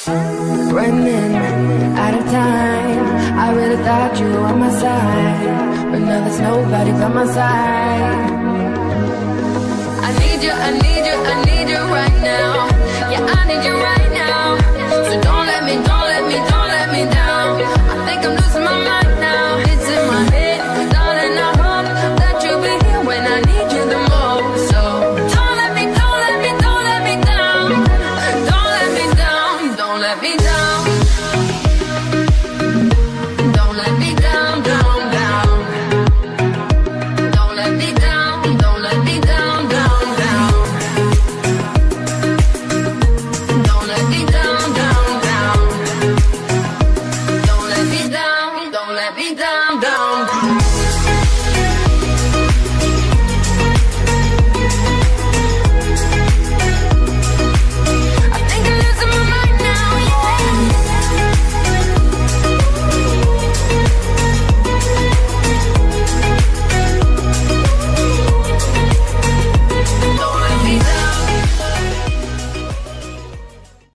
Running out of time, I really thought you were on my side, but now there's nobody by my side. I need you, I need you, I need you right now. Yeah, I need you right now.